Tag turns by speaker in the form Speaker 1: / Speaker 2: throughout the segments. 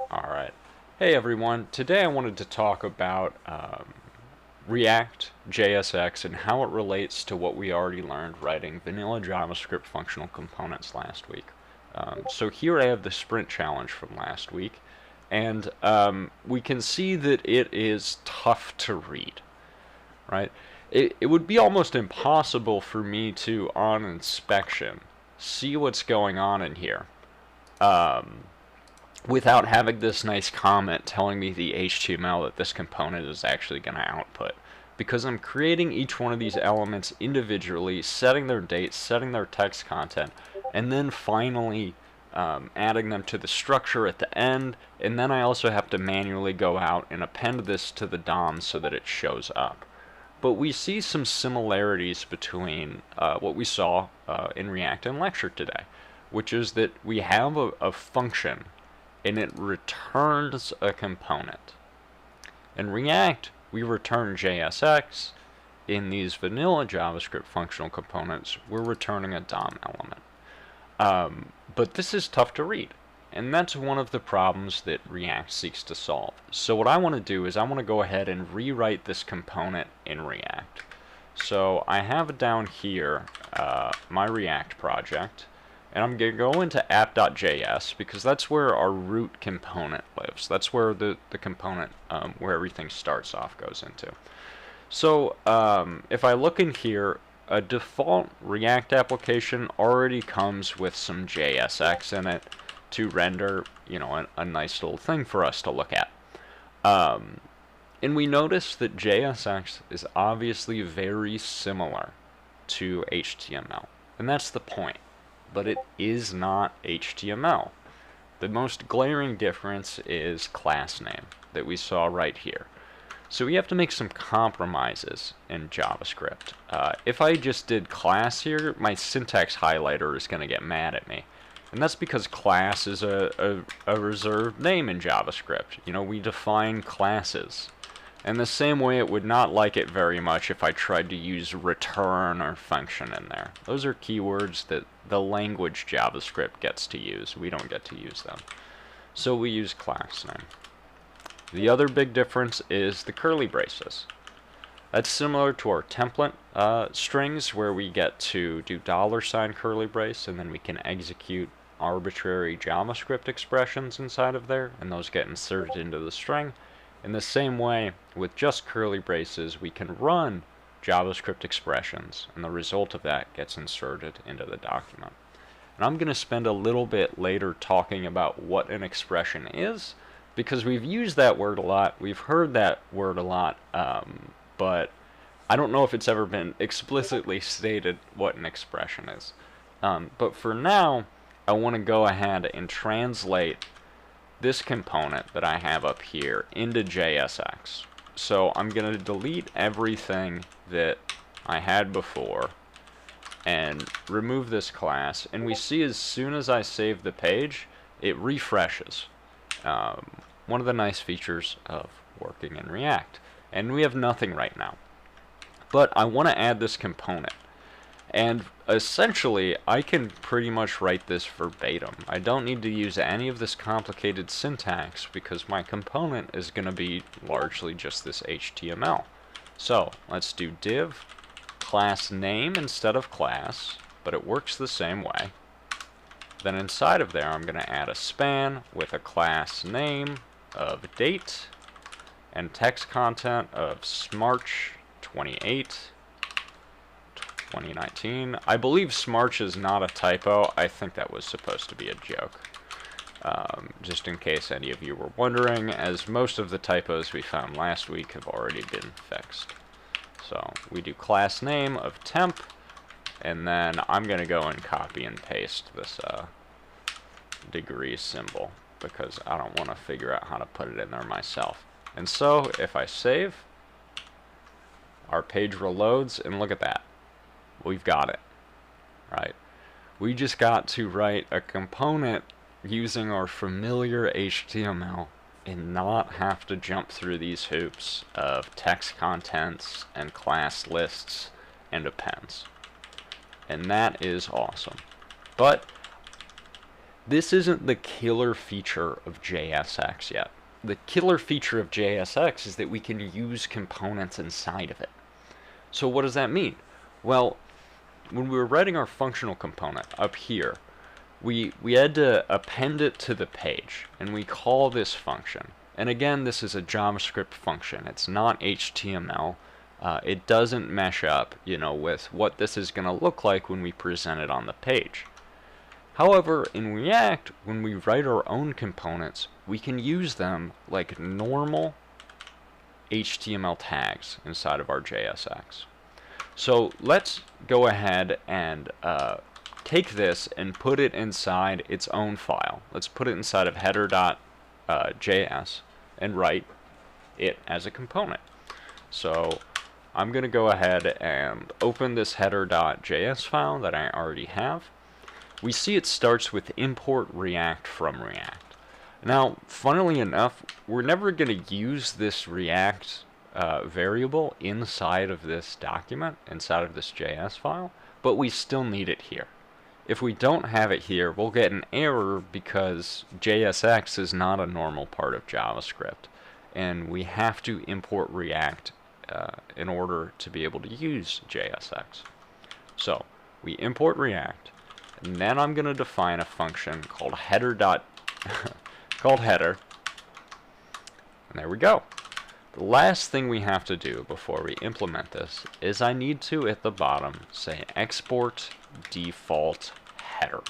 Speaker 1: Alright. Hey everyone, today I wanted to talk about React JSX and how it relates to what we already learned writing vanilla JavaScript functional components last week. So here I have the sprint challenge from last week, and we can see that it is tough to read, right? It would be almost impossible for me to, on inspection, see what's going on in here. Um, Without having this nice comment telling me the HTML that this component is actually going to output. Because I'm creating each one of these elements individually, setting their date, setting their text content, and then finally adding them to the structure at the end, and then I also have to manually go out and append this to the DOM so that it shows up. But we see some similarities between what we saw in React and lecture today, which is that we have a function and it returns a component. In React, we return JSX. In these vanilla JavaScript functional components, we're returning a DOM element. But this is tough to read, and that's one of the problems that React seeks to solve. So what I want to do is I want to go ahead and rewrite this component in React. So I have down here my React project, and I'm going to go into app.js because that's where our root component lives. That's where the component where everything starts off goes into. So if I look in here, a default React application already comes with some JSX in it to render, a nice little thing for us to look at. And we notice that JSX is obviously very similar to HTML. And that's the point. But it is not HTML. The most glaring difference is class name that we saw right here. So we have to make some compromises in JavaScript. If I just did class here, my syntax highlighter is going to get mad at me. And that's because class is a reserved name in JavaScript. We define classes. And the same way it would not like it very much if I tried to use return or function in there. Those are keywords that the language JavaScript gets to use. We don't get to use them. So we use class name. The other big difference is the curly braces. That's similar to our template strings where we get to do $ curly brace and then we can execute arbitrary JavaScript expressions inside of there and those get inserted into the string. In the same way, with just curly braces, we can run JavaScript expressions, and the result of that gets inserted into the document. And I'm going to spend a little bit later talking about what an expression is, because we've used that word a lot, we've heard that word a lot, but I don't know if it's ever been explicitly stated what an expression is. But for now, I want to go ahead and translate this component that I have up here into JSX. So I'm going to delete everything that I had before and remove this class, and we see as soon as I save the page, it refreshes. One of the nice features of working in React. And we have nothing right now. But I want to add this component. And essentially, I can pretty much write this verbatim. I don't need to use any of this complicated syntax because my component is going to be largely just this HTML. So let's do div class name instead of class, but it works the same way. Then inside of there, I'm going to add a span with a class name of date and text content of smarch 28. 2019. I believe smarch is not a typo. I think that was supposed to be a joke. Just in case any of you were wondering, as most of the typos we found last week have already been fixed. So we do class name of temp, and then I'm going to go and copy and paste this degree symbol because I don't want to figure out how to put it in there myself. And so if I save, our page reloads, and look at that. We've got it, right? We just got to write a component using our familiar HTML and not have to jump through these hoops of text contents and class lists and appends. And that is awesome. But This isn't the killer feature of JSX yet. The killer feature of JSX is that we can use components inside of it. So what does that mean? Well, when we were writing our functional component up here, we had to append it to the page, and we call this function. And again, this is a JavaScript function. It's not HTML. It doesn't mesh up, with what this is going to look like when we present it on the page. However, in React, when we write our own components, we can use them like normal HTML tags inside of our JSX. So let's go ahead and take this and put it inside its own file. Let's put it inside of header.js and write it as a component. So I'm going to go ahead and open this header.js file that I already have. We see it starts with import React from React. Now, funnily enough, we're never going to use this React variable inside of this document, inside of this JS file, but we still need it here. If we don't have it here, we'll get an error because JSX is not a normal part of JavaScript, and we have to import React in order to be able to use JSX. So, we import React. And then I'm going to define a function called called header. And there we go. The last thing we have to do before we implement this is I need to, at the bottom, say export default header.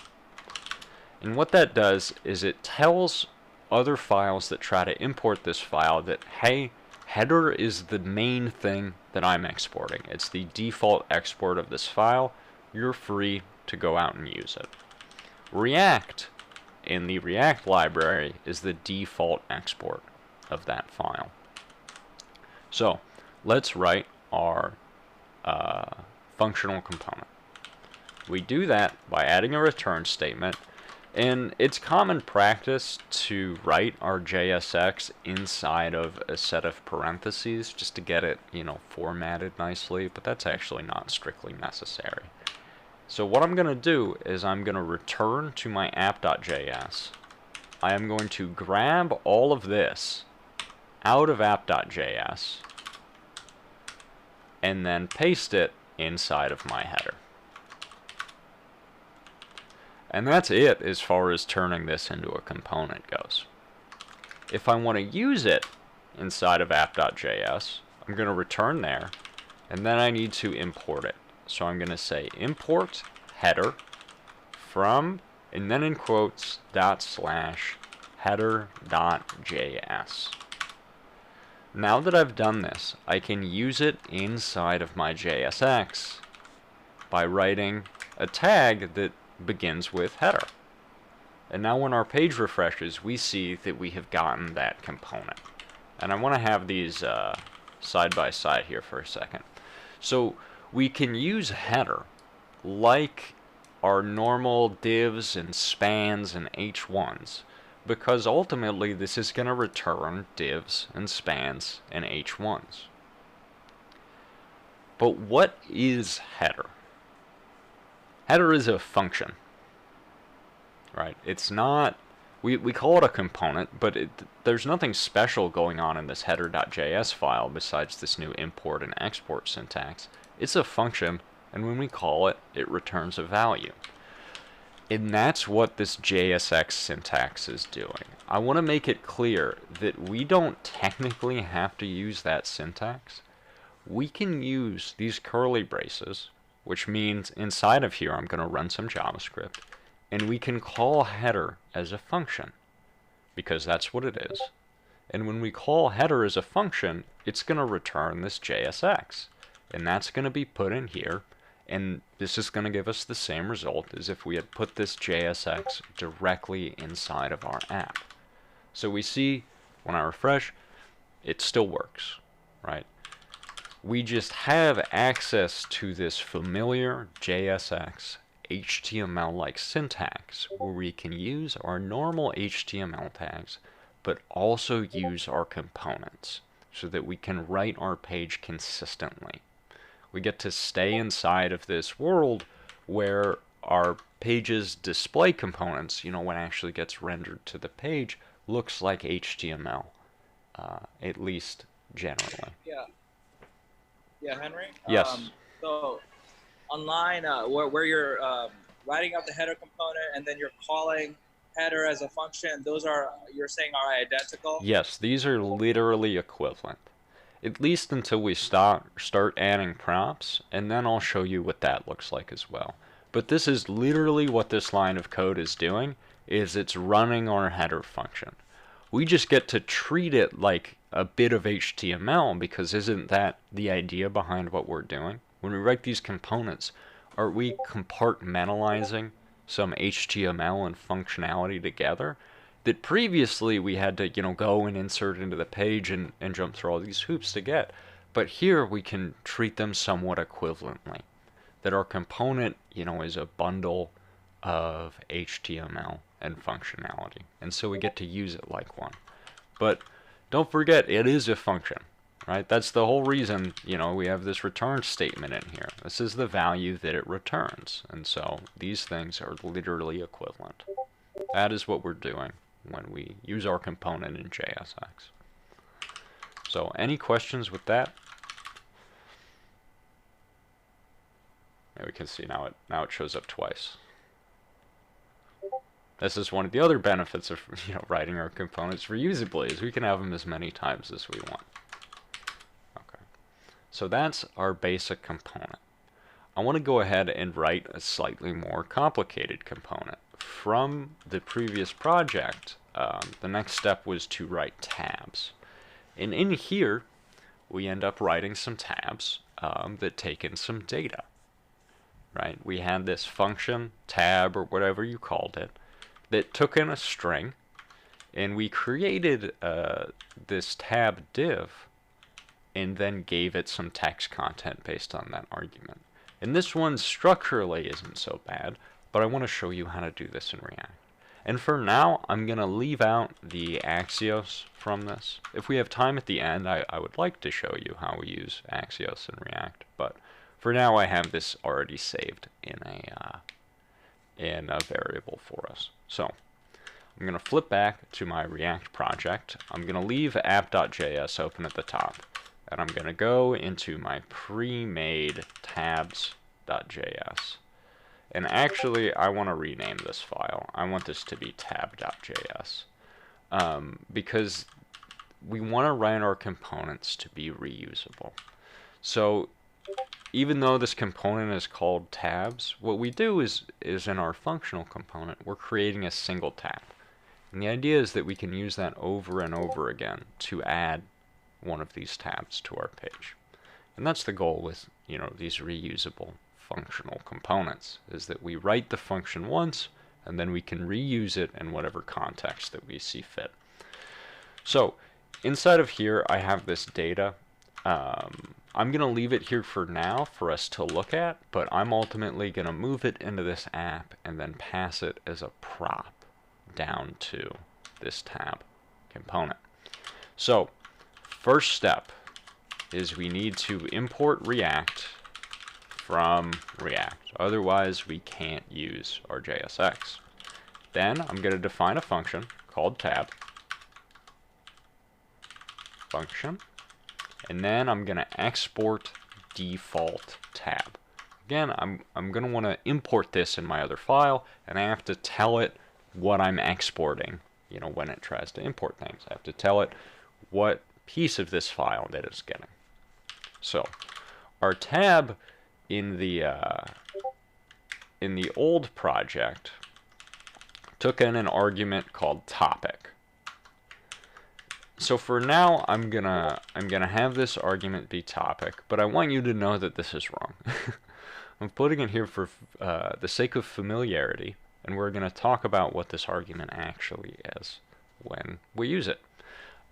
Speaker 1: And what that does is it tells other files that try to import this file that, hey, header is the main thing that I'm exporting. It's the default export of this file. You're free to go out and use it. React in the React library is the default export of that file. So let's write our functional component. We do that by adding a return statement, and it's common practice to write our JSX inside of a set of parentheses just to get it, formatted nicely, but that's actually not strictly necessary. So what I'm going to do is I'm going to return to my app.js. I am going to grab all of this out of app.js and then paste it inside of my header. And that's it as far as turning this into a component goes. If I want to use it inside of app.js, I'm going to return there, and then I need to import it. So I'm going to say import header from, and then in quotes, /header.js. Now that I've done this, I can use it inside of my JSX by writing a tag that begins with header. And now when our page refreshes, we see that we have gotten that component. And I want to have these side by side here for a second. So we can use header like our normal divs and spans and h1s, because ultimately this is going to return divs and spans and h1s. But what is header? Header is a function, right? It's not, we call it a component, but there's nothing special going on in this header.js file besides this new import and export syntax. It's a function, and when we call it, it returns a value. And that's what this JSX syntax is doing. I want to make it clear that we don't technically have to use that syntax. We can use these curly braces, which means inside of here I'm going to run some JavaScript, and we can call header as a function, because that's what it is. And when we call header as a function, it's going to return this JSX. And that's going to be put in here, and this is going to give us the same result as if we had put this JSX directly inside of our app. So we see, when I refresh, it still works, right? We just have access to this familiar JSX HTML-like syntax where we can use our normal HTML tags, but also use our components so that we can write our page consistently. We get to stay inside of this world where our page's display components, when it actually gets rendered to the page, looks like HTML, at least generally.
Speaker 2: Yeah, yeah, Henry.
Speaker 1: Yes.
Speaker 2: So online, where you're writing up the header component and then you're calling header as a function, those are, you're saying, are identical?
Speaker 1: Yes, these are literally equivalent. At least until we start adding props, and then I'll show you what that looks like as well. But this is literally what this line of code is doing, is it's running our header function. We just get to treat it like a bit of HTML, because isn't that the idea behind what we're doing? When we write these components, are we compartmentalizing some HTML and functionality together that previously we had to, go and insert into the page and jump through all these hoops to get. But here we can treat them somewhat equivalently. That our component, is a bundle of HTML and functionality. And so we get to use it like one. But don't forget, it is a function, right? That's the whole reason, we have this return statement in here. This is the value that it returns. And so these things are literally equivalent. That is what we're doing when we use our component in JSX. So any questions with that? And we can see now it shows up twice. This is one of the other benefits of writing our components reusably, is we can have them as many times as we want. Okay. So that's our basic component. I want to go ahead and write a slightly more complicated component. From the previous project, the next step was to write tabs. And in here, we end up writing some tabs that take in some data. Right? We had this function, tab, or whatever you called it, that took in a string, and we created this tab div, and then gave it some text content based on that argument. And this one structurally isn't so bad, but I want to show you how to do this in React. And for now, I'm going to leave out the Axios from this. If we have time at the end, I would like to show you how we use Axios in React, but for now I have this already saved in a variable for us. So I'm going to flip back to my React project. I'm going to leave app.js open at the top, and I'm going to go into my pre-made tabs.js. And actually, I want to rename this file. I want this to be tab.js because we want to write our components to be reusable. So even though this component is called tabs, what we do is in our functional component, we're creating a single tab. And the idea is that we can use that over and over again to add one of these tabs to our page. And that's the goal with, these reusable functional components, is that we write the function once, and then we can reuse it in whatever context that we see fit. So inside of here, I have this data. I'm going to leave it here for now for us to look at, but I'm ultimately going to move it into this app and then pass it as a prop down to this tab component. So first step is we need to import React from React. Otherwise, we can't use our JSX. Then I'm going to define a function called tab function, and then I'm going to export default tab. Again, I'm going to want to import this in my other file, and I have to tell it what I'm exporting. When it tries to import things, I have to tell it what piece of this file that it's getting. So our tab in the old project took in an argument called topic. So for now, I'm gonna have this argument be topic, but I want you to know that this is wrong. I'm putting it here for the sake of familiarity, and we're gonna talk about what this argument actually is when we use it.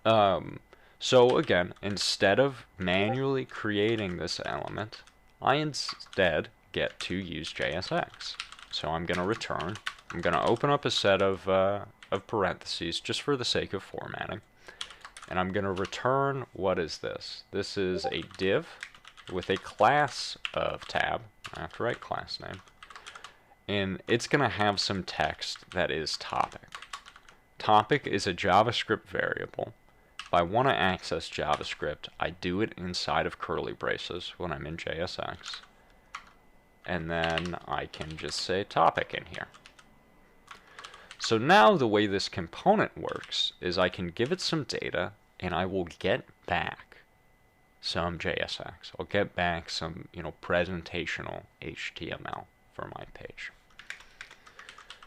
Speaker 1: So again, instead of manually creating this element, I instead get to use JSX. So I'm going to open up a set of parentheses just for the sake of formatting. And I'm going to return, what is this? This is a div with a class of tab. I have to write class name. and it's going to have some text that is topic. Topic is a JavaScript variable. If I want to access JavaScript, I do it inside of curly braces when I'm in JSX. And then I can just say topic in here. So now the way this component works is I can give it some data and I will get back some JSX. I'll get back some, presentational HTML for my page.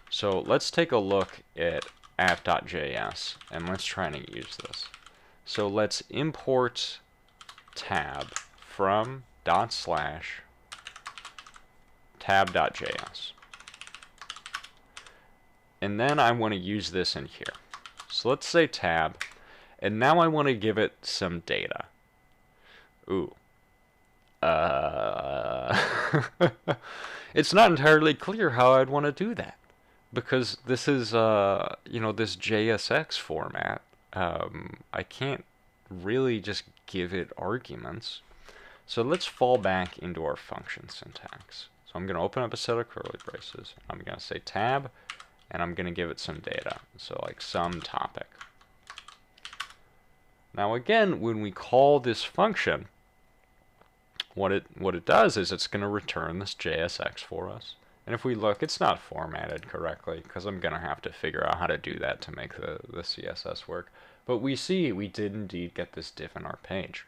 Speaker 1: So let's take a look at app.js and let's try to use this. So let's import tab from /tab.js. And then I want to use this in here. So let's say tab, and now I want to give it some data. Ooh. It's not entirely clear how I'd want to do that, because this is, this JSX format. I can't really just give it arguments. So let's fall back into our function syntax. So I'm going to open up a set of curly braces. I'm going to say tab, and I'm going to give it some data. So like some topic. Now again, when we call this function, what it does is it's going to return this JSX for us. And if we look, it's not formatted correctly, because I'm going to have to figure out how to do that to make the CSS work. But we see we did indeed get this div in our page.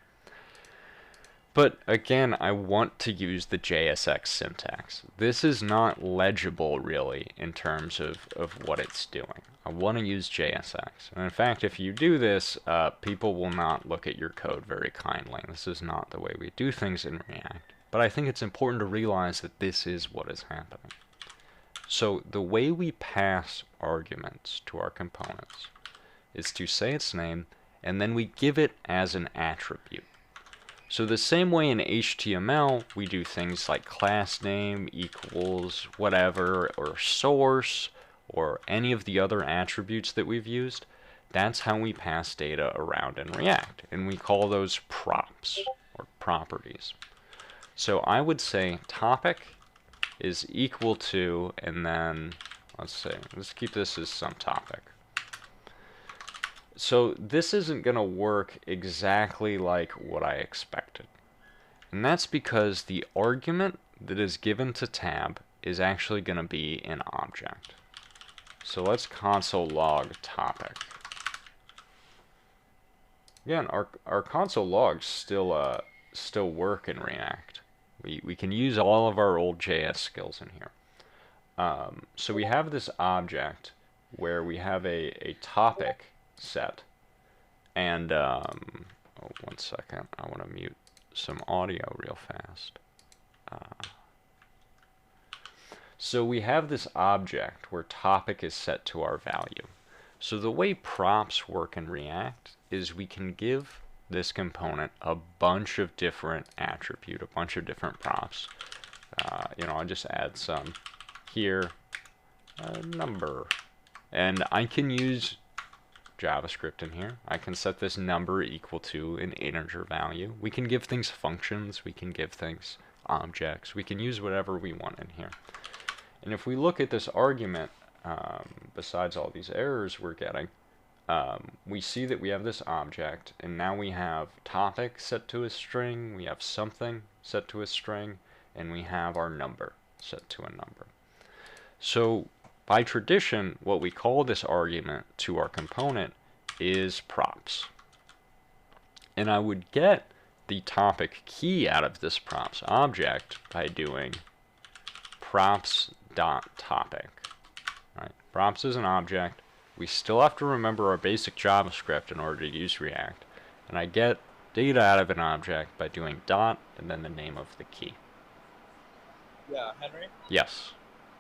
Speaker 1: But again, I want to use the JSX syntax. This is not legible really in terms of what it's doing. I want to use JSX. And in fact, if you do this, people will not look at your code very kindly. This is not the way we do things in React. But I think it's important to realize that this is what is happening. So the way we pass arguments to our components is to say its name, and then we give it as an attribute. So the same way in HTML, we do things like class name equals whatever, or source, or any of the other attributes that we've used. That's how we pass data around in React, and we call those props, or properties. So I would say topic is equal to, and then let's keep this as some topic. So this isn't going to work exactly like what I expected. And that's because the argument that is given to tab is actually going to be an object. So let's console log topic. Again, our console logs still work in React. We can use all of our old JS skills in here. So we have this object where we have a topic set, and one second, I want to mute some audio real fast. So we have this object where topic is set to our value. So the way props work in React is we can give this component a bunch of different attributes, a bunch of different props. I'll just add some here, number, and I can use JavaScript in here. I can set this number equal to an integer value. We can give things functions, we can give things objects, we can use whatever we want in here. And if we look at this argument, besides all these errors we're getting, we see that we have this object, and now we have topic set to a string, we have something set to a string, and we have our number set to a number. So by tradition, what we call this argument to our component is props. And I would get the topic key out of this props object by doing props.topic. Right? Props is an object. We still have to remember our basic JavaScript in order to use React. And I get data out of an object by doing dot and then the name of the key.
Speaker 2: Yeah, Henry?
Speaker 1: Yes.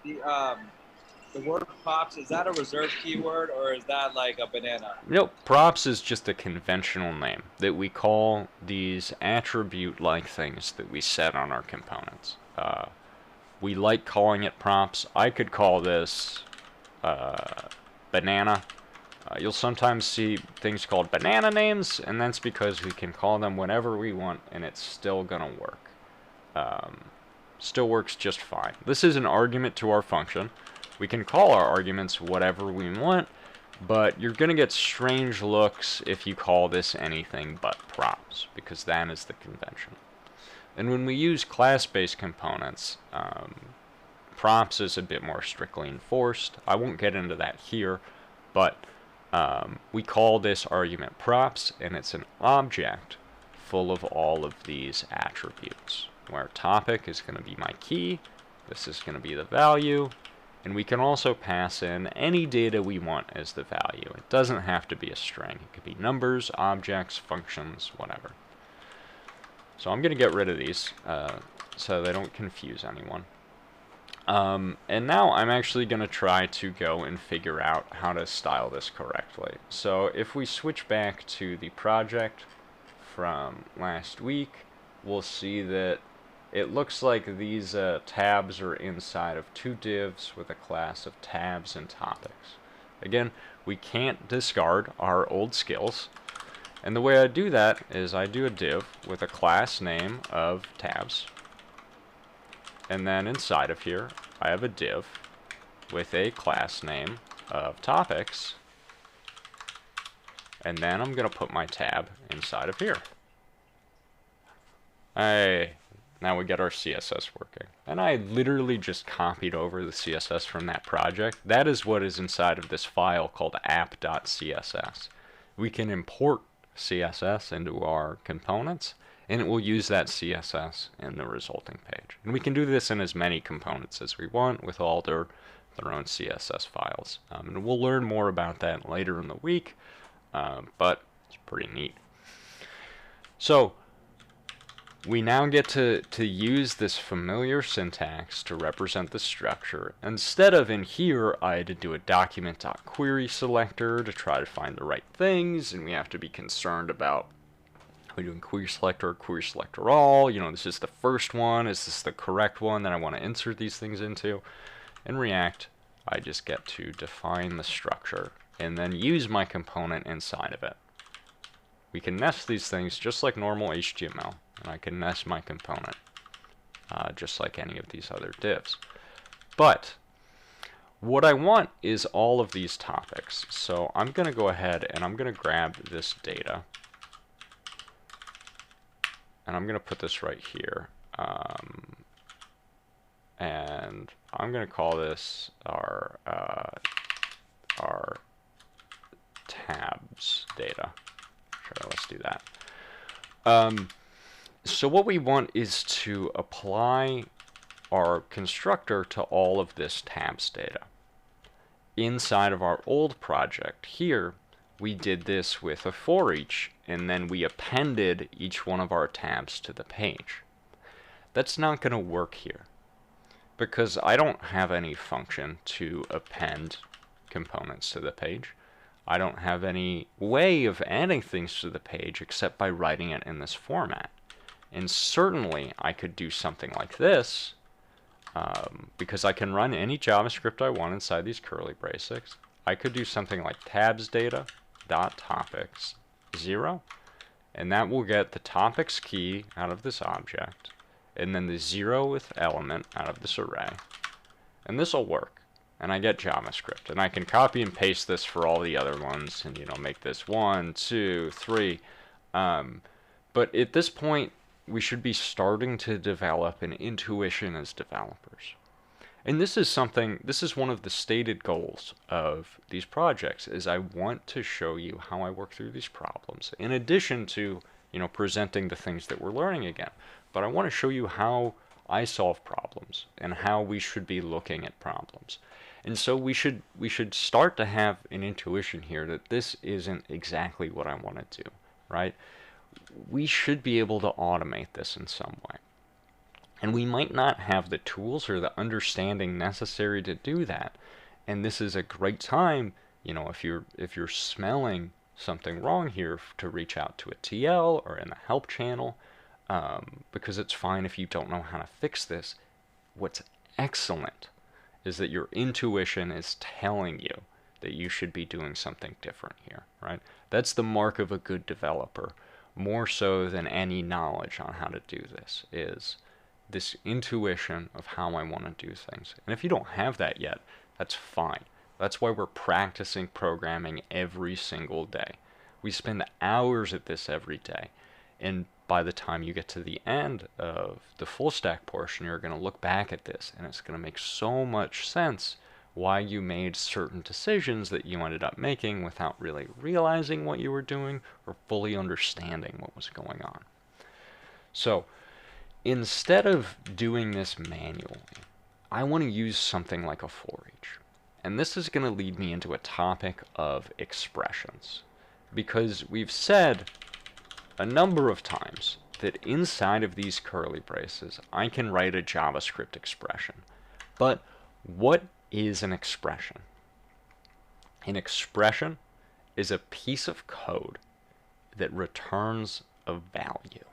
Speaker 2: The word props, is that a reserved keyword, or is that like a banana?
Speaker 1: Nope, props is just a conventional name that we call these attribute-like things that we set on our components. We like calling it props. I could call this banana. You'll sometimes see things called banana names, and that's because we can call them whenever we want, and it's still gonna work. Still works just fine. This is an argument to our function. We can call our arguments whatever we want, but you're going to get strange looks if you call this anything but props, because that is the convention. And when we use class-based components, props is a bit more strictly enforced. I won't get into that here, but we call this argument props, and it's an object full of all of these attributes, where topic is going to be my key, this is going to be the value, and we can also pass in any data we want as the value. It doesn't have to be a string. It could be numbers, objects, functions, whatever. So I'm going to get rid of these so they don't confuse anyone. And now I'm actually going to try to go and figure out how to style this correctly. So if we switch back to the project from last week, we'll see that it looks like these tabs are inside of two divs with a class of tabs and topics. Again, we can't discard our old skills. And the way I do that is I do a div with a class name of tabs. And then inside of here, I have a div with a class name of topics. And then I'm going to put my tab inside of here. Hey, now we get our CSS working. And I literally just copied over the CSS from that project. That is what is inside of this file called app.css. We can import CSS into our components, and it will use that CSS in the resulting page. And we can do this in as many components as we want with all their own CSS files. And we'll learn more about that later in the week, but it's pretty neat. So we now get to use this familiar syntax to represent the structure. Instead of in here, I had to do a document.query selector to try to find the right things, and we have to be concerned about are we doing query selector all, you know, this is the first one, is this the correct one that I want to insert these things into? In React, I just get to define the structure and then use my component inside of it. We can nest these things just like normal HTML, and I can nest my component just like any of these other divs. But what I want is all of these topics. So I'm going to go ahead and I'm going to grab this data, and I'm going to put this right here. And I'm going to call this our tabs data. Sure, let's do that. So what we want is to apply our constructor to all of this tabs data. Inside of our old project here, we did this with a for each, and then we appended each one of our tabs to the page. That's not going to work here, because I don't have any function to append components to the page. I don't have any way of adding things to the page except by writing it in this format. And certainly I could do something like this, because I can run any JavaScript I want inside these curly braces. I could do something like tabs data dot topics 0, and that will get the topics key out of this object, and then the 0th element out of this array. And this will work. And I get JavaScript, and I can copy and paste this for all the other ones, and make this 1, 2, 3. But at this point, we should be starting to develop an intuition as developers. And this is one of the stated goals of these projects, is I want to show you how I work through these problems, in addition to presenting the things that we're learning again. But I want to show you how I solve problems and how we should be looking at problems. And so we should start to have an intuition here that this isn't exactly what I want to do, right? We should be able to automate this in some way. And we might not have the tools or the understanding necessary to do that. And this is a great time, if you're smelling something wrong here, to reach out to a TL or in the help channel, because it's fine if you don't know how to fix this. What's excellent is that your intuition is telling you that you should be doing something different here, right? That's the mark of a good developer, more so than any knowledge on how to do this, is this intuition of how I want to do things. And if you don't have that yet, that's fine. That's why we're practicing programming every single day. We spend hours at this every day. And by the time you get to the end of the full stack portion, you're going to look back at this and it's going to make so much sense why you made certain decisions that you ended up making without really realizing what you were doing or fully understanding what was going on. So instead of doing this manually, I want to use something like a for each. And this is going to lead me into a topic of expressions, because we've said a number of times that inside of these curly braces, I can write a JavaScript expression. But what is an expression? An expression is a piece of code that returns a value.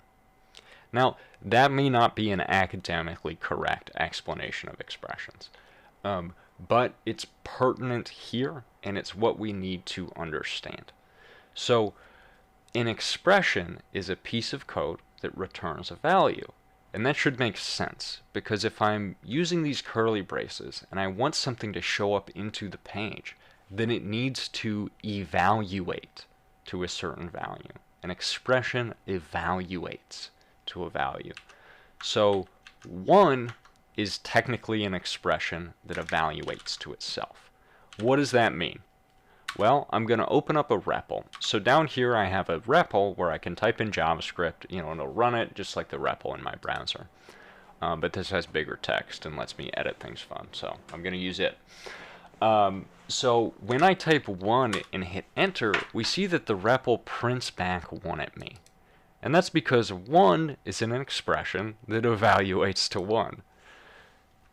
Speaker 1: Now, that may not be an academically correct explanation of expressions, but it's pertinent here, and it's what we need to understand. So, an expression is a piece of code that returns a value. And that should make sense, because if I'm using these curly braces and I want something to show up into the page, then it needs to evaluate to a certain value. An expression evaluates to a value. So 1 is technically an expression that evaluates to itself. What does that mean? Well, I'm going to open up a REPL. So down here I have a REPL where I can type in JavaScript, and it'll run it just like the REPL in my browser. But this has bigger text and lets me edit things fun, so I'm going to use it. So when I type 1 and hit enter, we see that the REPL prints back 1 at me. And that's because 1 is an expression that evaluates to 1.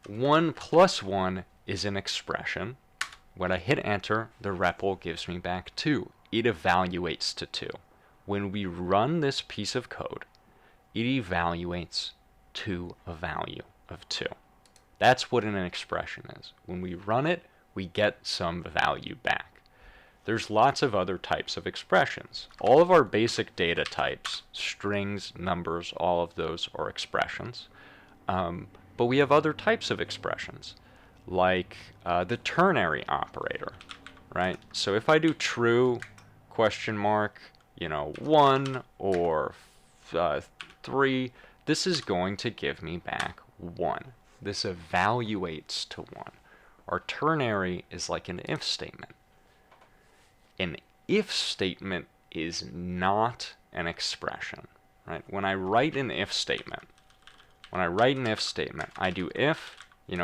Speaker 1: 1 plus 1 is an expression. When I hit enter, the REPL gives me back 2. It evaluates to 2. When we run this piece of code, it evaluates to a value of 2. That's what an expression is. When we run it, we get some value back. There's lots of other types of expressions. All of our basic data types, strings, numbers, all of those are expressions. But we have other types of expressions, like the ternary operator, right? So if I do true, question mark, 1 or 3, this is going to give me back 1. This evaluates to 1. Our ternary is like an if statement. An if statement is not an expression, right? When I write an if statement, I do if,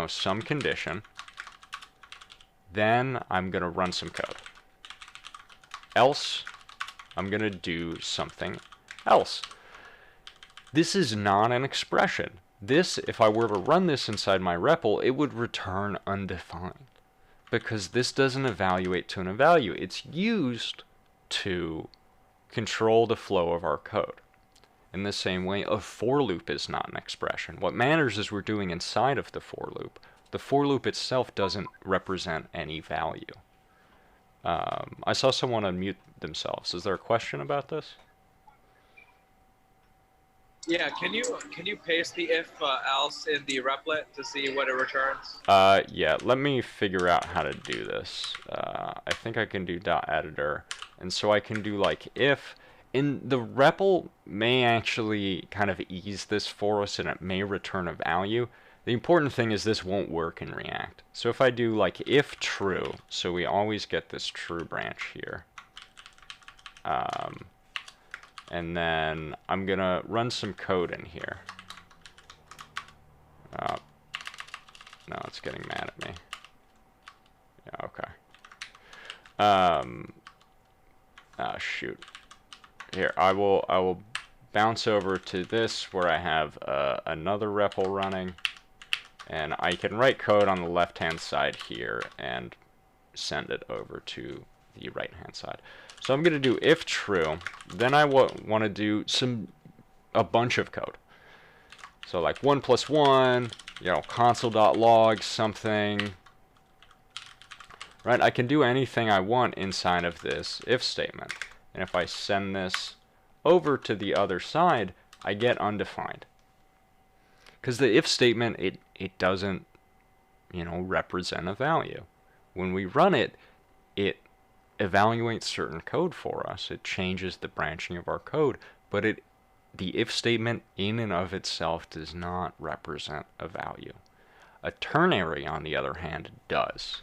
Speaker 1: some condition, then I'm going to run some code. Else, I'm going to do something else. This is not an expression. This, if I were to run this inside my REPL, it would return undefined, because this doesn't evaluate to an value. It's used to control the flow of our code. In the same way, a for loop is not an expression. What matters is we're doing inside of the for loop. The for loop itself doesn't represent any value. I saw someone unmute themselves. Is there a question about this?
Speaker 2: Yeah, can you paste the if else in the replet to see what it returns?
Speaker 1: Yeah, let me figure out how to do this. I think I can do .editor, and so I can do like if. And the REPL may actually kind of ease this for us, and it may return a value. The important thing is this won't work in React. So if I do like if true, so we always get this true branch here. And then I'm going to run some code in here. No, it's getting mad at me. Yeah, okay. Oh, shoot. Here, I will bounce over to this where I have another REPL running. And I can write code on the left-hand side here and send it over to the right-hand side. So I'm going to do if true, then I want to do a bunch of code. So like 1 plus 1, console.log something. Right? I can do anything I want inside of this if statement. And if I send this over to the other side, I get undefined. Because the if statement, it doesn't, represent a value. When we run it, it evaluates certain code for us. It changes the branching of our code, but the if statement in and of itself does not represent a value. A ternary, on the other hand, does.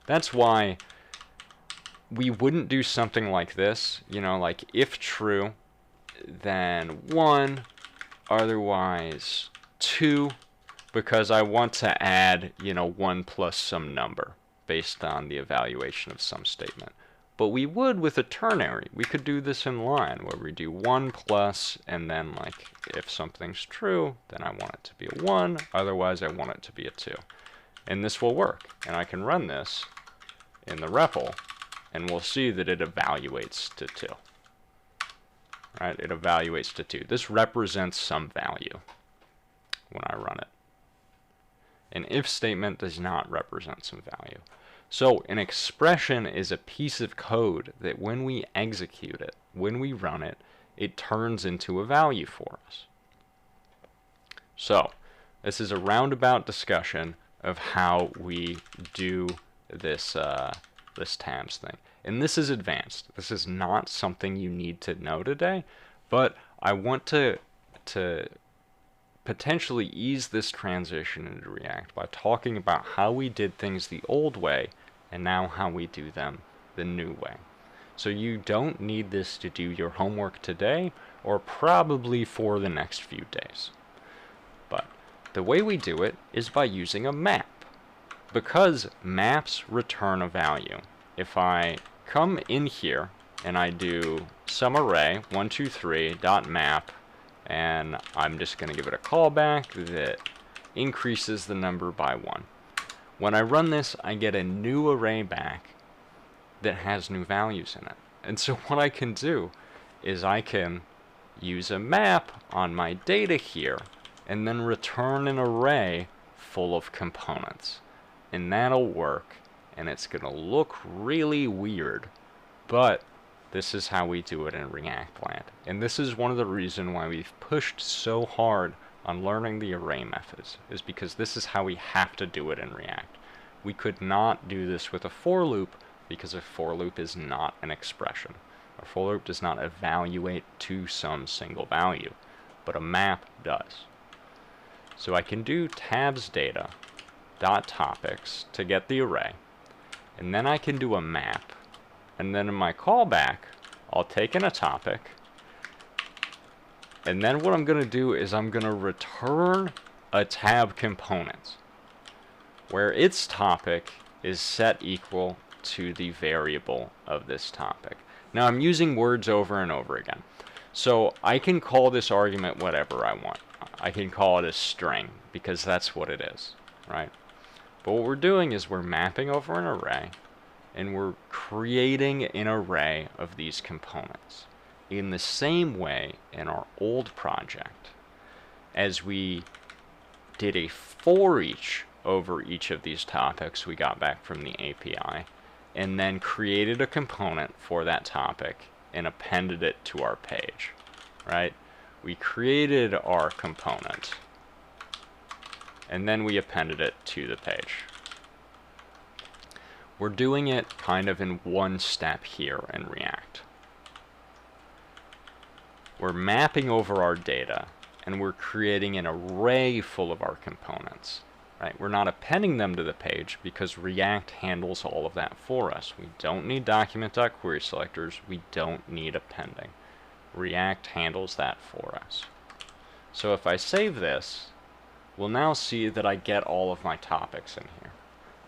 Speaker 1: That's why we wouldn't do something like this, like if true, then 1, otherwise 2, because I want to add, 1 plus some number based on the evaluation of some statement. But we would with a ternary. We could do this in line where we do 1 plus, and then like if something's true, then I want it to be a 1, otherwise I want it to be a 2. And this will work. And I can run this in the REPL, and we'll see that it evaluates to 2. Right? It evaluates to 2. This represents some value when I run it. An if statement does not represent some value. So an expression is a piece of code that when we execute it, when we run it, it turns into a value for us. So this is a roundabout discussion of how we do this this tabs thing. And this is advanced. This is not something you need to know today, but I want to potentially ease this transition into React by talking about how we did things the old way and now how we do them the new way. So you don't need this to do your homework today or probably for the next few days. But the way we do it is by using a map, because maps return a value. If I come in here and I do some array 123 dot map, and I'm just going to give it a callback that increases the number by 1. When I run this, I get a new array back that has new values in it. And so what I can do is I can use a map on my data here and then return an array full of components. And that'll work, and it's going to look really weird, but this is how we do it in React land. And this is one of the reasons why we've pushed so hard on learning the array methods, is because this is how we have to do it in React. We could not do this with a for loop, because a for loop is not an expression. A for loop does not evaluate to some single value, but a map does. So I can do tabs data dot topics to get the array, and then I can do a map, and then in my callback I'll take in a topic, and then what I'm going to do is I'm going to return a tab component where its topic is set equal to the variable of this topic. Now I'm using words over and over again, so I can call this argument whatever I want. I can call it a string because that's what it is, right? But what we're doing is we're mapping over an array, and we're creating an array of these components in the same way in our old project as we did a for each over each of these topics we got back from the API, and then created a component for that topic and appended it to our page, right? We created our component, and then we appended it to the page. We're doing it kind of in one step here in React. We're mapping over our data, and we're creating an array full of our components. Right? We're not appending them to the page because React handles all of that for us. We don't need document.query selectors. We don't need appending. React handles that for us. So if I save this, we'll now see that I get all of my topics in here.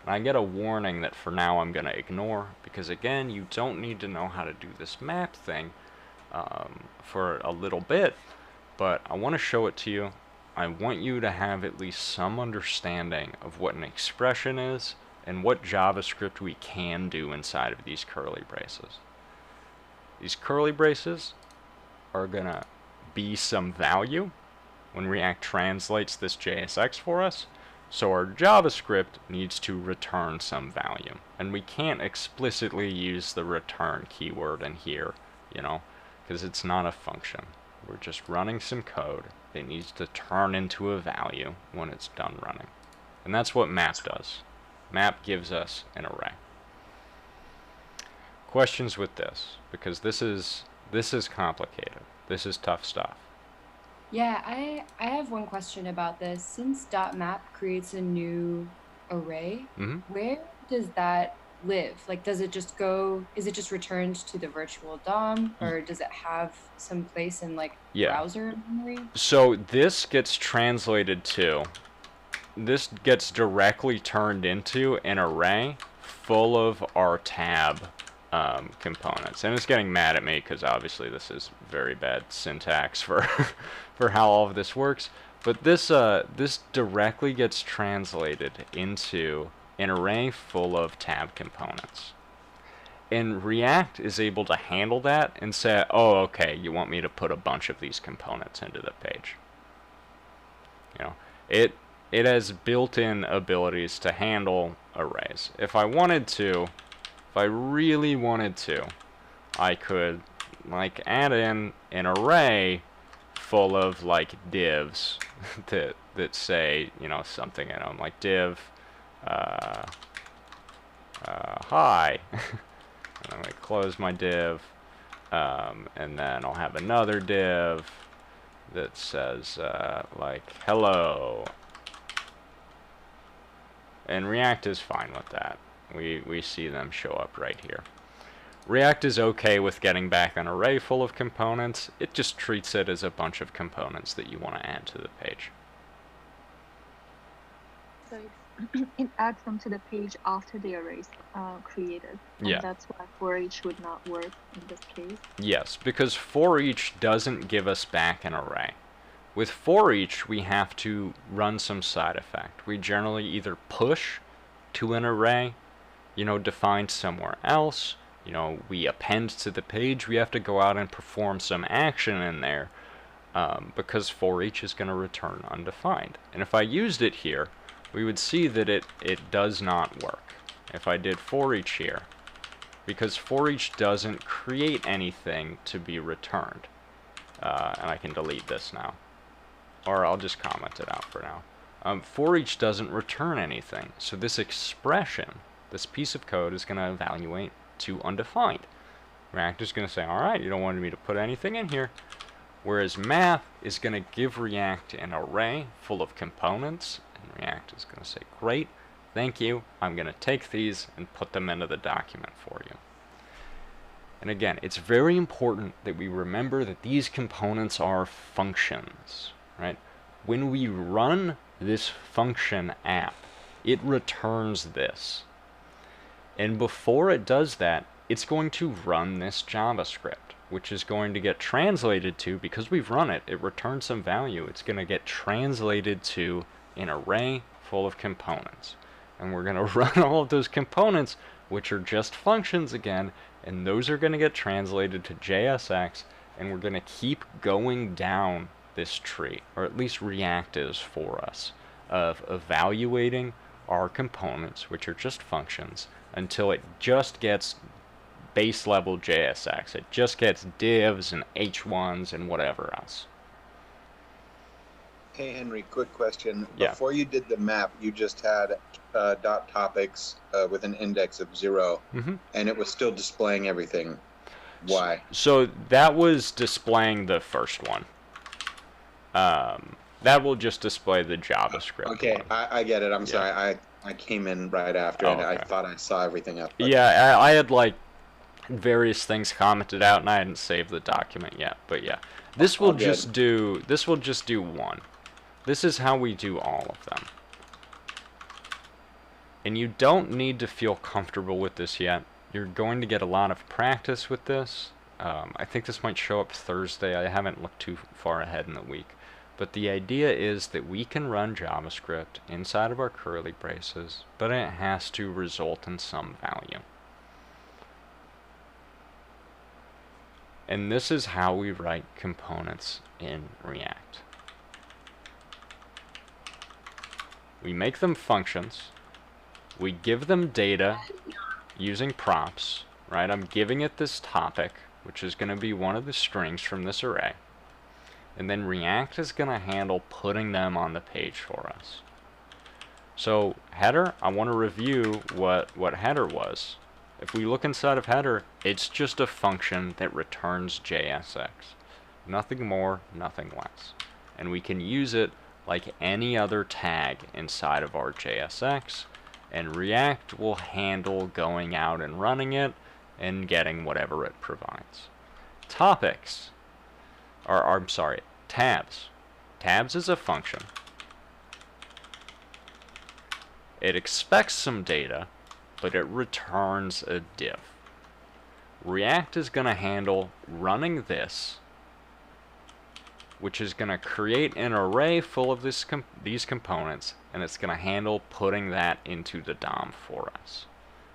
Speaker 1: And I get a warning that for now I'm going to ignore, because again, you don't need to know how to do this map thing for a little bit, but I want to show it to you. I want you to have at least some understanding of what an expression is and what JavaScript we can do inside of these curly braces. These curly braces are going to be some value when React translates this JSX for us, so our JavaScript needs to return some value. And we can't explicitly use the return keyword in here, because it's not a function. We're just running some code. It needs to turn into a value when it's done running. And that's what map does. Map gives us an array. Questions with this, because this is complicated. This is tough stuff.
Speaker 3: Yeah, I have one question about this. Since .map creates a new array, where does that live? Like, does it just go, is it just returned to the virtual DOM, or does it have some place in like browser memory?
Speaker 1: So this gets translated to, this gets directly turned into an array full of our tab components. And it's getting mad at me because obviously this is very bad syntax for for how all of this works. But this this directly gets translated into an array full of tab components. And React is able to handle that and say, oh, okay, you want me to put a bunch of these components into the page. You know, it has built-in abilities to handle arrays. If I wanted to, if I really wanted to, I could like add in an array full of like divs that say, you know, something in them, like div hi. And I'm going to close my div, and then I'll have another div that says like hello. And React is fine with that. We see them show up right here. React is okay with getting back an array full of components. It just treats it as a bunch of components that you want to add to the page.
Speaker 4: So it adds them to the page after the array is created. And that's why for each would not work in this case.
Speaker 1: Yes, because for each doesn't give us back an array. With for each, we have to run some side effect. We generally either push to an array, you know, defined somewhere else. You know, we append to the page. We have to go out and perform some action in there because for each is going to return undefined. And if I used it here, we would see that it does not work. If I did for each here, because for each doesn't create anything to be returned. And I can delete this now. Or I'll just comment it out for now. For each doesn't return anything. So this expression, this piece of code is going to evaluate to undefined. React is going to say, alright, you don't want me to put anything in here. Whereas map is going to give React an array full of components. And React is going to say, great, thank you. I'm going to take these and put them into the document for you. And again, it's very important that we remember that these components are functions. Right? When we run this function app, it returns this. And before it does that, it's going to run this JavaScript, which is going to get translated to, because we've run it, it returns some value. It's going to get translated to an array full of components. And we're going to run all of those components, which are just functions again, and those are going to get translated to JSX, and we're going to keep going down this tree, or at least React is for us, of evaluating our components, which are just functions, until it just gets base level JSX. It just gets divs and h1s and whatever else.
Speaker 5: Hey Henry, quick question. Before you did the map, you just had dot topics with an index of 0, and it was still displaying everything. Why?
Speaker 1: So that was displaying the first one. That will just display the JavaScript.
Speaker 5: Okay, I get it. I'm sorry. I came in right after, and I thought I saw everything up.
Speaker 1: Yeah, I had like various things commented out, and I hadn't saved the document yet. But yeah, this will just do. This will just do one. This is how we do all of them. And you don't need to feel comfortable with this yet. You're going to get a lot of practice with this. I think this might show up Thursday. I haven't looked too far ahead in the week. But the idea is that we can run JavaScript inside of our curly braces, but it has to result in some value. And this is how we write components in React. We make them functions. We give them data using props, right? I'm giving it this topic, which is going to be one of the strings from this array. and then React is going to handle putting them on the page for us. So header, I want to review what header was. If we look inside of header, it's just a function that returns JSX. Nothing more, nothing less. And we can use it like any other tag inside of our JSX, and React will handle going out and running it and getting whatever it provides. Topics, I'm sorry, tabs. Tabs is a function. It expects some data, but it returns a div. React is going to handle running this, which is going to create an array full of these components, and it's going to handle putting that into the DOM for us.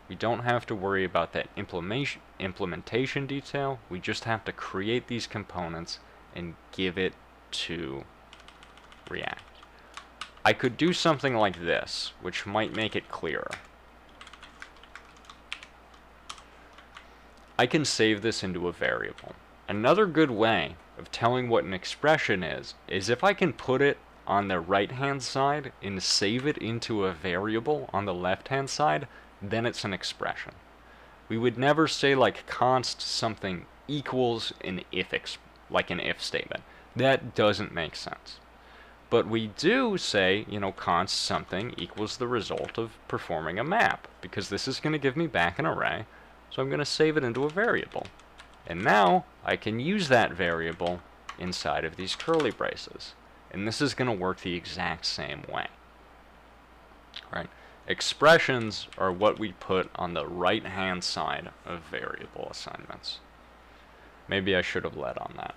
Speaker 1: We don't have to worry about that implementation detail. We just have to create these components and give it to React. I could do something like this, which might make it clearer. I can save this into a variable. Another good way of telling what an expression is if I can put it on the right-hand side and save it into a variable on the left-hand side, then it's an expression. We would never say like const something equals an like an if statement. That doesn't make sense. But we do say, const something equals the result of performing a map, because this is going to give me back an array, so I'm going to save it into a variable. And now I can use that variable inside of these curly braces. And this is going to work the exact same way. Right? Expressions are what we put on the right-hand side of variable assignments. Maybe I should have led on that.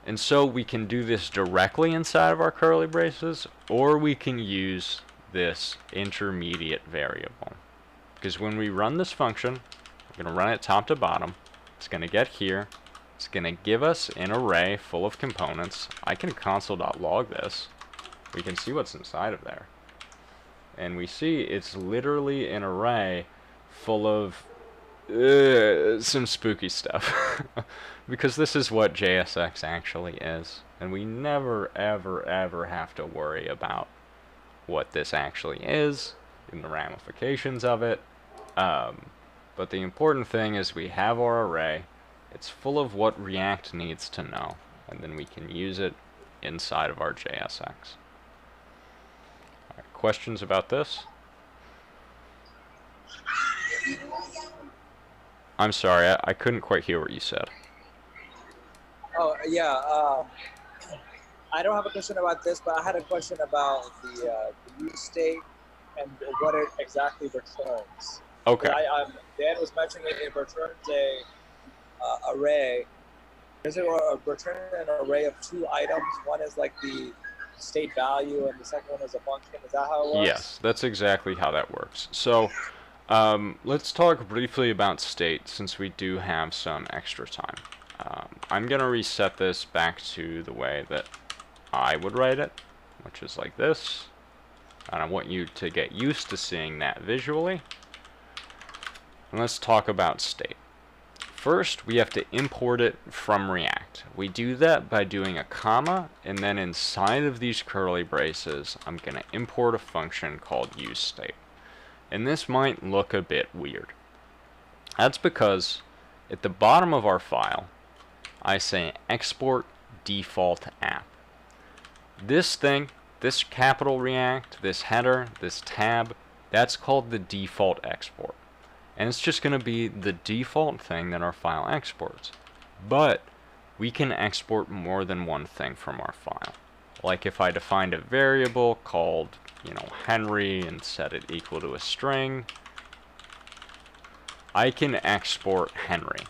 Speaker 1: And so we can do this directly inside of our curly braces, or we can use this intermediate variable. Because when we run this function, we're going to run it top to bottom. It's going to get here. It's going to give us an array full of components. I can console.log this. We can see what's inside of there. And we see it's literally an array full of some spooky stuff. Because this is what JSX actually is. And we never, ever, ever have to worry about what this actually is and the ramifications of it. But the important thing is we have our array. It's full of what React needs to know. And then we can use it inside of our JSX. All right, questions about this? I'm sorry, I couldn't quite hear what you said.
Speaker 2: Oh, yeah. I don't have a question about this, but I had a question about the use state and what it exactly returns.
Speaker 1: Okay.
Speaker 2: Dan was mentioning it returns a array. Is it return an array of two items? One is like the state value, and the second one is a function. Is that how it works?
Speaker 1: Yes, that's exactly how that works. So let's talk briefly about state, since we do have some extra time. I'm going to reset this back to the way that I would write it, which is like this. And I want you to get used to seeing that visually. And let's talk about state. First, we have to import it from React. We do that by doing a comma, and then inside of these curly braces, I'm going to import a function called useState. And this might look a bit weird. That's because at the bottom of our file, I say export default app. This thing, this capital React, this header, this tab, that's called the default export. And it's just going to be the default thing that our file exports. But we can export more than one thing from our file. Like if I defined a variable called, Henry, and set it equal to a string, I can export Henry.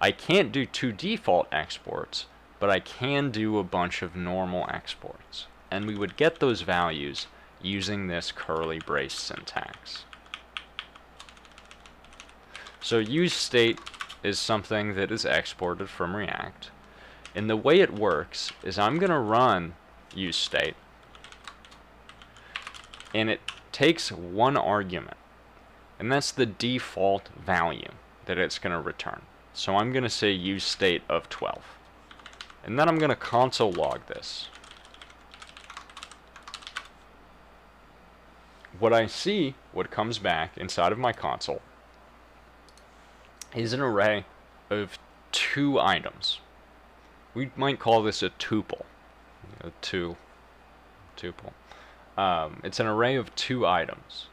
Speaker 1: I can't do two default exports, but I can do a bunch of normal exports. And we would get those values using this curly brace syntax. So useState is something that is exported from React. And the way it works is I'm going to run useState, and it takes one argument. And that's the default value that it's going to return. So I'm going to say useState of 12. And then I'm going to console log this. What I see, what comes back inside of my console, is an array of 2 items. We might call this a tuple. Tuple. It's an array of 2 items.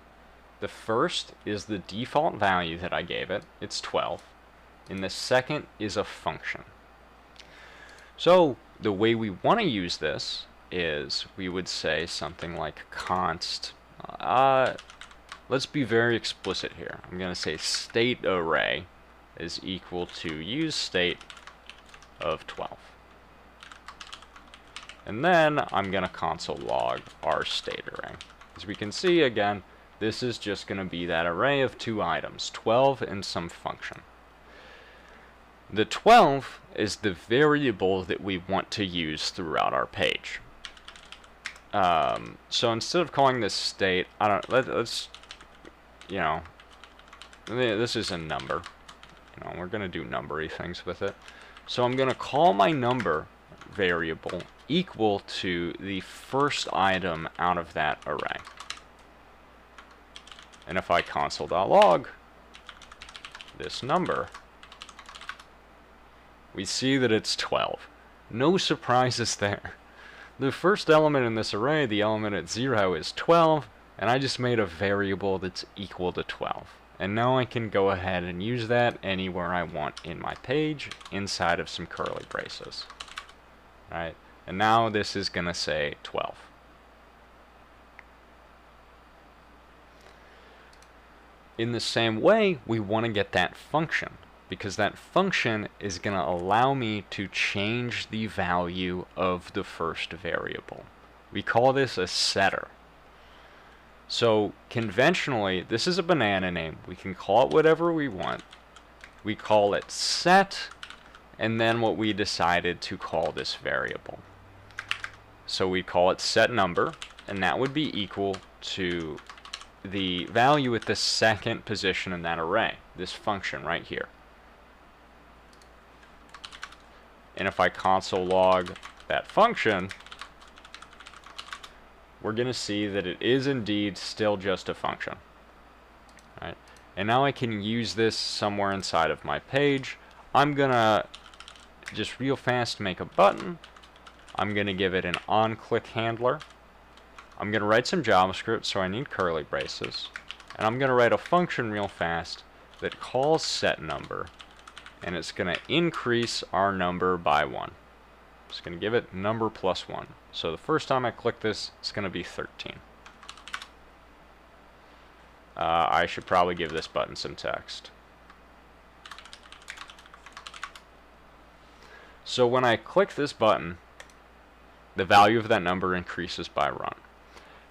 Speaker 1: The first is the default value that I gave it. It's 12. And the second is a function. So the way we want to use this is we would say something like const. Let's be very explicit here. I'm going to say state array is equal to use state of 12. And then I'm going to console log our state array. As we can see, again, this is just going to be that array of 2 items, 12 and some function. The 12 is the variable that we want to use throughout our page. So instead of calling this state, let's, you know, this is a number. You know, we're going to do numbery things with it. So I'm going to call my number variable equal to the first item out of that array. And if I console.log this number, we see that it's 12. No surprises there. The first element in this array, the element at 0, is 12, and I just made a variable that's equal to 12. And now I can go ahead and use that anywhere I want in my page inside of some curly braces. Right? And now this is going to say 12. In the same way, we want to get that function, because that function is going to allow me to change the value of the first variable. We call this a setter. So conventionally, this is a banana name. We can call it whatever we want. We call it set, and then what we decided to call this variable. So we call it set number, and that would be equal to the value at the second position in that array, this function right here. And if I console log that function, we're going to see that it is indeed still just a function. Right? And now I can use this somewhere inside of my page. I'm going to just real fast make a button. I'm going to give it an on-click handler. I'm going to write some JavaScript, so I need curly braces. And I'm going to write a function real fast that calls setNumber, and it's going to increase our number by 1. Just going to give it number plus 1. So the first time I click this, it's going to be 13. I should probably give this button some text. So when I click this button, the value of that number increases by 1.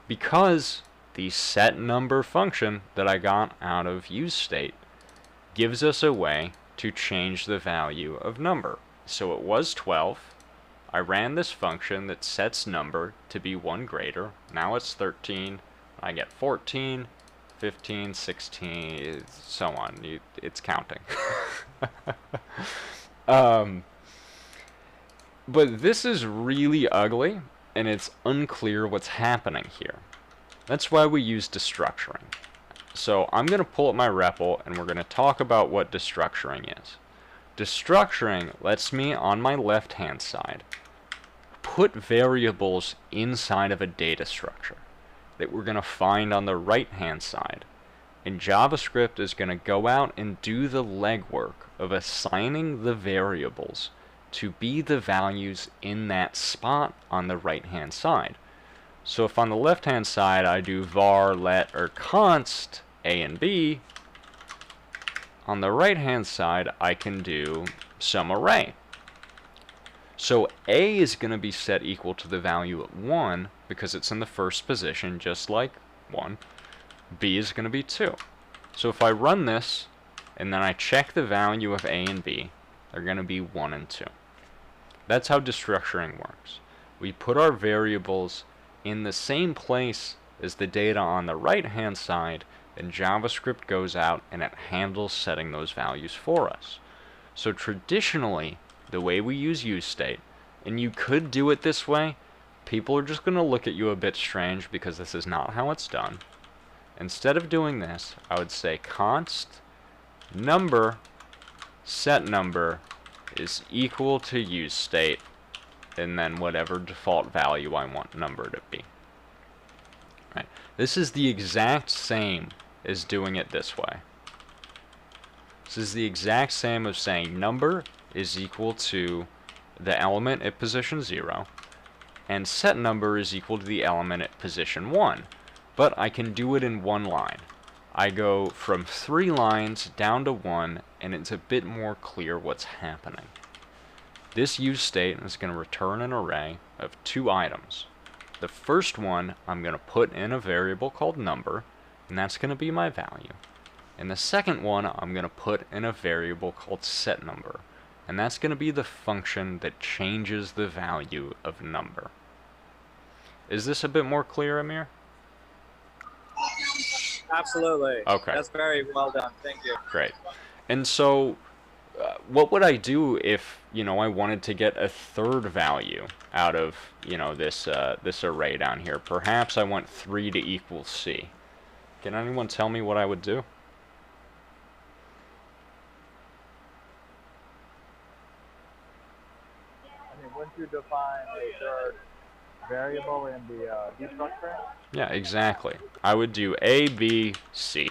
Speaker 1: Because the setNumber function that I got out of useState gives us a way to change the value of number. So it was 12. I ran this function that sets number to be 1 greater. Now it's 13. I get 14, 15, 16, so on. It's counting. But this is really ugly, and it's unclear what's happening here. That's why we use destructuring. So I'm going to pull up my REPL, and we're going to talk about what destructuring is. Destructuring lets me, on my left-hand side, put variables inside of a data structure that we're going to find on the right-hand side. And JavaScript is going to go out and do the legwork of assigning the variables to be the values in that spot on the right-hand side. So if on the left-hand side I do var, let, or const a and b, on the right-hand side I can do some array. So a is going to be set equal to the value at 1 because it's in the first position, just like 1. B is going to be 2. So if I run this and then I check the value of a and b, they're going to be 1 and 2. That's how destructuring works. We put our variables in the same place as the data on the right-hand side, and JavaScript goes out and it handles setting those values for us. So traditionally, the way we use useState And you could do it this way. People are just going to look at you a bit strange because this is not how it's done. Instead of doing this, I would say const number set number is equal to use state, and then whatever default value I want number to be. Right. This is the exact same as doing it this way. This is the exact same as saying number is equal to the element at position 0, and set number is equal to the element at position 1. But I can do it in one line. I go from 3 lines down to 1, and it's a bit more clear what's happening. This use state is going to return an array of 2 items. The first one I'm going to put in a variable called number, and that's going to be my value. And the second one I'm going to put in a variable called set number, and that's going to be the function that changes the value of number. Is this a bit more clear, Amir?
Speaker 2: Absolutely.
Speaker 1: Okay.
Speaker 2: That's very well done. Thank you.
Speaker 1: Great. And so, what would I do if, I wanted to get a third value out of, this array down here? Perhaps I want 3 to equal C. Can anyone tell me what I would do?
Speaker 2: I mean, wouldn't you define a third variable in the destructuring?
Speaker 1: Yeah, exactly. I would do A, B, C.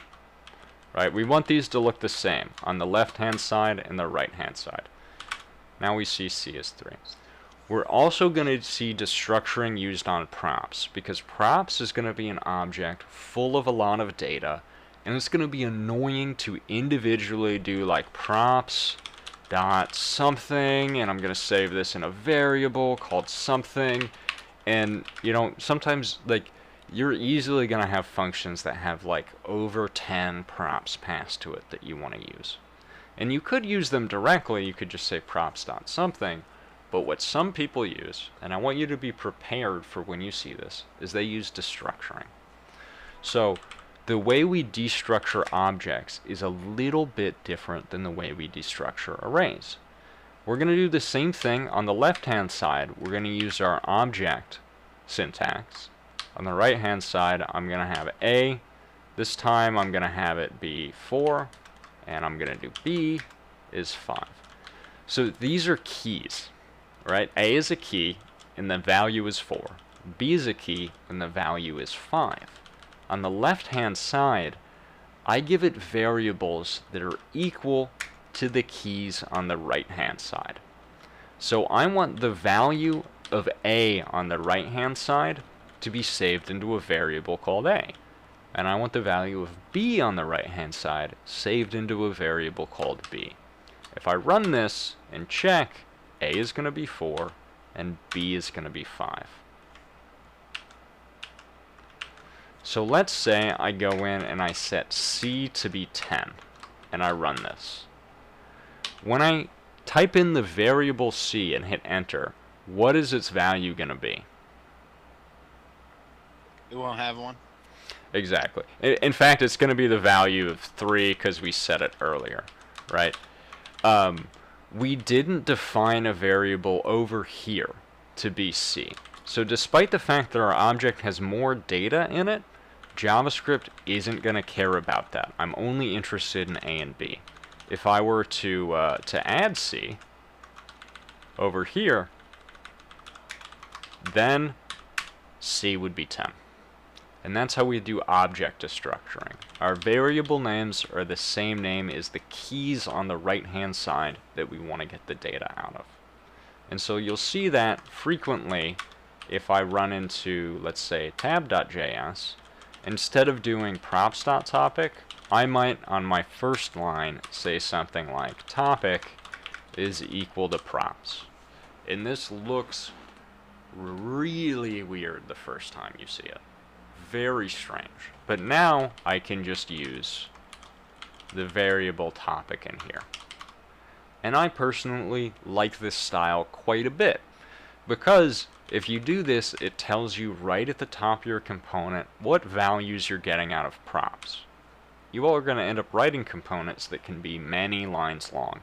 Speaker 1: Right? We want these to look the same on the left-hand side and the right-hand side. Now we see C is 3. We're also going to see destructuring used on props, because props is going to be an object full of a lot of data, and it's going to be annoying to individually do like props dot something, and I'm going to save this in a variable called something. And sometimes you're easily going to have functions that have like over 10 props passed to it that you want to use. And you could use them directly. You could just say props dot something. But what some people use, and I want you to be prepared for when you see this, is they use destructuring. So the way we destructure objects is a little bit different than the way we destructure arrays. We're going to do the same thing on the left-hand side. We're going to use our object syntax. On the right-hand side, I'm going to have A. This time, I'm going to have it be 4, and I'm going to do B is 5. So these are keys, right? A is a key, and the value is 4. B is a key, and the value is 5. On the left-hand side, I give it variables that are equal to the keys on the right-hand side. So I want the value of A on the right-hand side to be saved into a variable called A. And I want the value of B on the right-hand side saved into a variable called B. If I run this and check, A is going to be 4 and B is going to be 5. So let's say I go in and I set C to be 10 and I run this. When I type in the variable C and hit enter, what is its value going to be?
Speaker 6: It won't have one.
Speaker 1: Exactly. In fact, it's going to be the value of 3 because we set it earlier, right? We didn't define a variable over here to be C. So despite the fact that our object has more data in it, JavaScript isn't going to care about that. I'm only interested in A and B. If I were to add C over here, then C would be 10. And that's how we do object destructuring. Our variable names are the same name as the keys on the right-hand side that we want to get the data out of. And so you'll see that frequently if I run into, let's say, tab.js, instead of doing props.topic, I might, on my first line, say something like topic is equal to props. And this looks really weird the first time you see it. Very strange. But now I can just use the variable topic in here. And I personally like this style quite a bit, because if you do this, it tells you right at the top of your component what values you're getting out of props. You all are going to end up writing components that can be many lines long.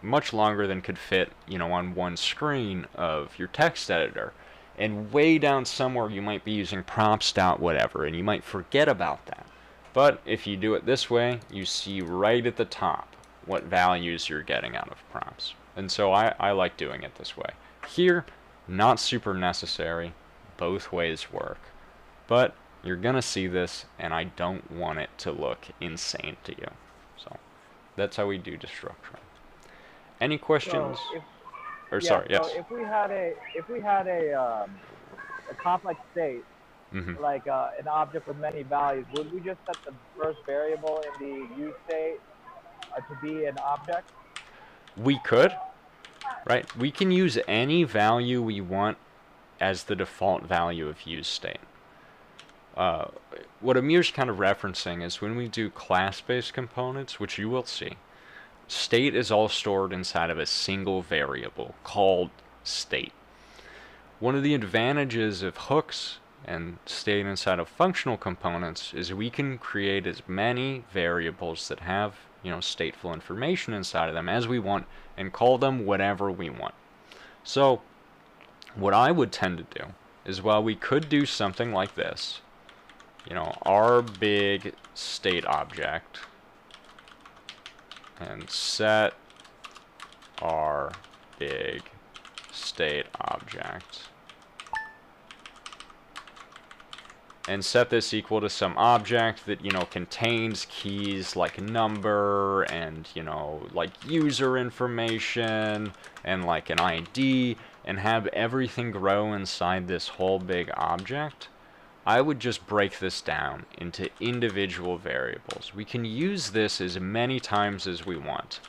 Speaker 1: much longer than could fit, on one screen of your text editor. And way down somewhere you might be using prompts dot whatever, and you might forget about that. But if you do it this way, you see right at the top what values you're getting out of prompts. And so I like doing it this way. Here, not super necessary. Both ways work. But you're going to see this, and I don't want it to look insane to you. So that's how we do destructuring. Any questions?
Speaker 2: So if we had a complex state, like an object with many values, would we just set the first variable in the use state to be an object?
Speaker 1: We could, right? We can use any value we want as the default value of use state. What Amir's kind of referencing is when we do class-based components, which you will see, state is all stored inside of a single variable called state. One of the advantages of hooks and state inside of functional components is we can create as many variables that have, stateful information inside of them as we want and call them whatever we want. So what I would tend to do is, while we could do something like this, our big state object, and set our big state object, and set this equal to some object that, contains keys like number and, like user information and like an ID, and have everything grow inside this whole big object. I would just break this down into individual variables. We can use this as many times as we want.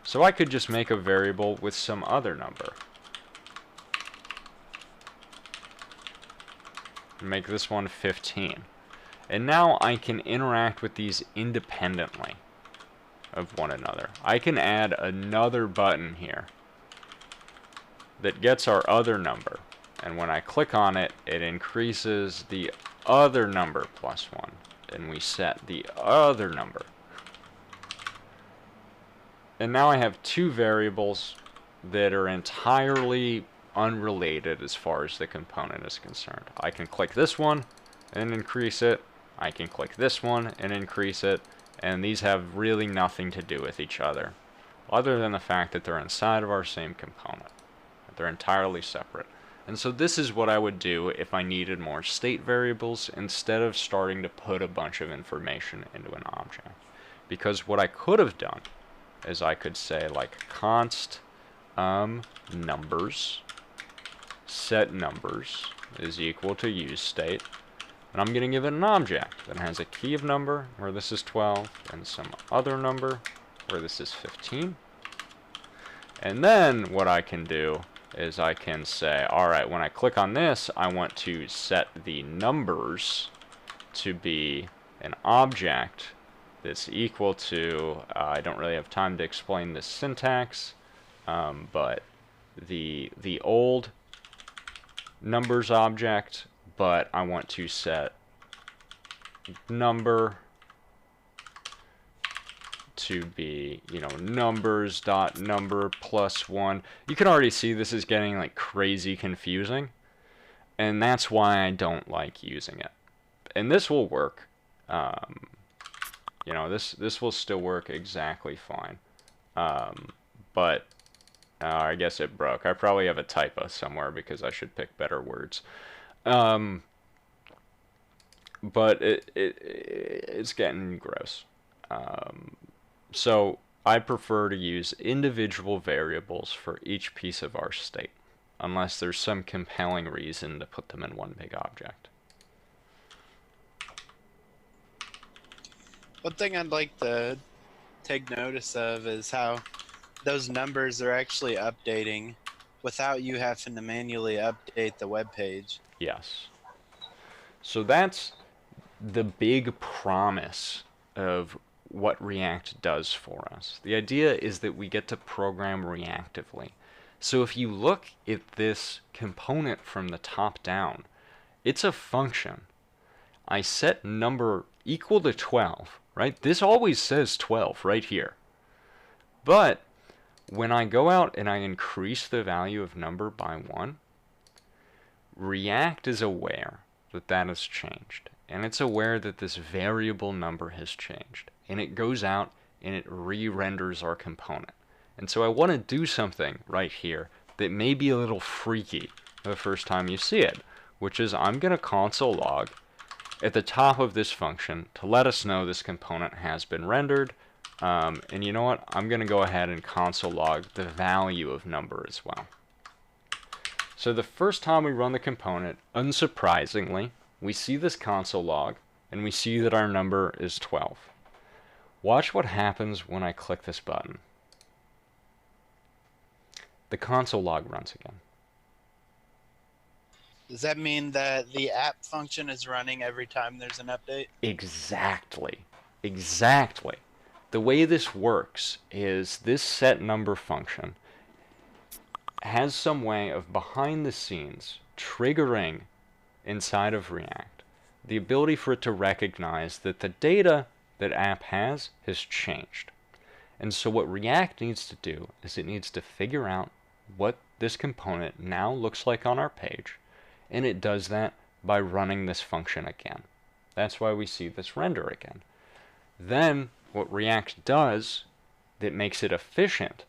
Speaker 1: So I could just make a variable with some other number. Make this one 15. And now I can interact with these independently of one another. I can add another button here that gets our other number. And when I click on it, it increases the other number plus 1. And we set the other number. And now I have two variables that are entirely unrelated as far as the component is concerned. I can click this one and increase it. I can click this one and increase it. And these have really nothing to do with each other, other than the fact that they're inside of our same component. They're entirely separate. And so this is what I would do if I needed more state variables instead of starting to put a bunch of information into an object. Because what I could have done is I could say like const numbers, set numbers is equal to use state, and I'm going to give it an object that has a key of number where this is 12 and some other number where this is 15. And then what I can do is I can say, alright, when I click on this, I want to set the numbers to be an object that's equal to, I don't really have time to explain this syntax, but the old numbers object, but I want to set number to be, numbers dot number plus 1. You can already see this is getting like crazy confusing, and that's why I don't like using it. And this will work. This will still work exactly fine. But I guess it broke. I probably have a typo somewhere because I should pick better words. But it's getting gross. So I prefer to use individual variables for each piece of our state, unless there's some compelling reason to put them in one big object.
Speaker 6: One thing I'd like to take notice of is how those numbers are actually updating without you having to manually update the web page.
Speaker 1: Yes. So that's the big promise of what React does for us. The idea is that we get to program reactively. So if you look at this component from the top down, it's a function. I set number equal to 12, right? This always says 12 right here. But when I go out and I increase the value of number by 1, React is aware that that has changed. And it's aware that this variable number has changed. And it goes out and it re-renders our component. And so I want to do something right here that may be a little freaky the first time you see it, which is I'm going to console log at the top of this function to let us know this component has been rendered. And you know what? I'm going to go ahead and console log the value of number as well. So the first time we run the component, unsurprisingly, we see this console log, and we see that our number is 12. Watch what happens when I click this button. The console log runs again.
Speaker 6: Does that mean that the app function is running every time there's an update?
Speaker 1: Exactly. Exactly. The way this works is this setNumber function has some way of behind the scenes triggering inside of React the ability for it to recognize that the data that app has changed. And so what React needs to do is it needs to figure out what this component now looks like on our page, and it does that by running this function again. That's why we see this render again. Then what React does that makes it efficient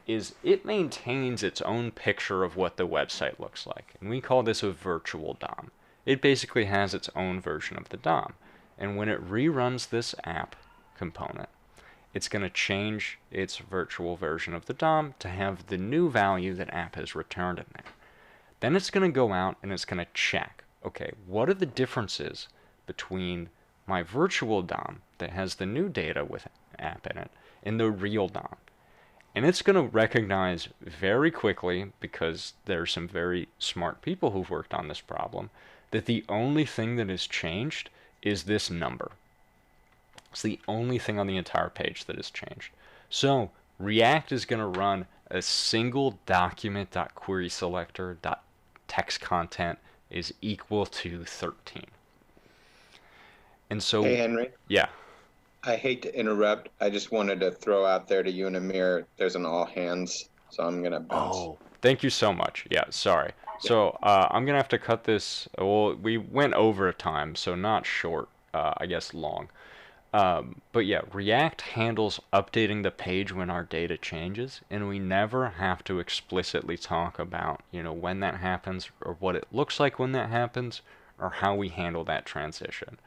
Speaker 1: is it maintains its own picture of what the website looks like. And we call this a virtual DOM. It basically has its own version of the DOM. And when it reruns this app component, it's going to change its virtual version of the DOM to have the new value that app has returned in there. Then it's going to go out and it's going to check, okay, what are the differences between my virtual DOM that has the new data with app in it and the real DOM? And it's going to recognize very quickly, because there are some very smart people who've worked on this problem, that the only thing that has changed is this number. It's the only thing on the entire page that has changed. So React is going to run a single document.querySelector.text content is equal to 13. And so,
Speaker 5: hey, Henry.
Speaker 1: Yeah.
Speaker 5: I hate to interrupt. I just wanted to throw out there to you and Amir, there's an all hands, so I'm going to bounce.
Speaker 1: Oh, thank you so much. Yeah, sorry. So I'm going to have to cut this. Well, we went over time, so not short, I guess long. But yeah, React handles updating the page when our data changes, and we never have to explicitly talk about, when that happens, or what it looks like when that happens, or how we handle that transition.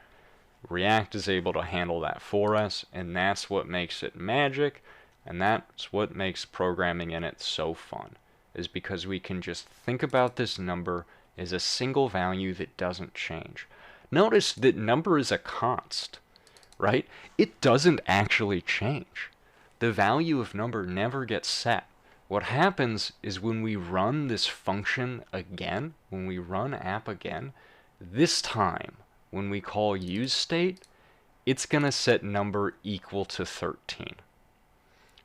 Speaker 1: React is able to handle that for us, and that's what makes it magic, and that's what makes programming in it so fun, is because we can just think about this number as a single value that doesn't change. Notice that number is a const, right? It doesn't actually change. The value of number never gets set. What happens is when we run this function again, when we run app again, this time, when we call useState, it's going to set number equal to 13,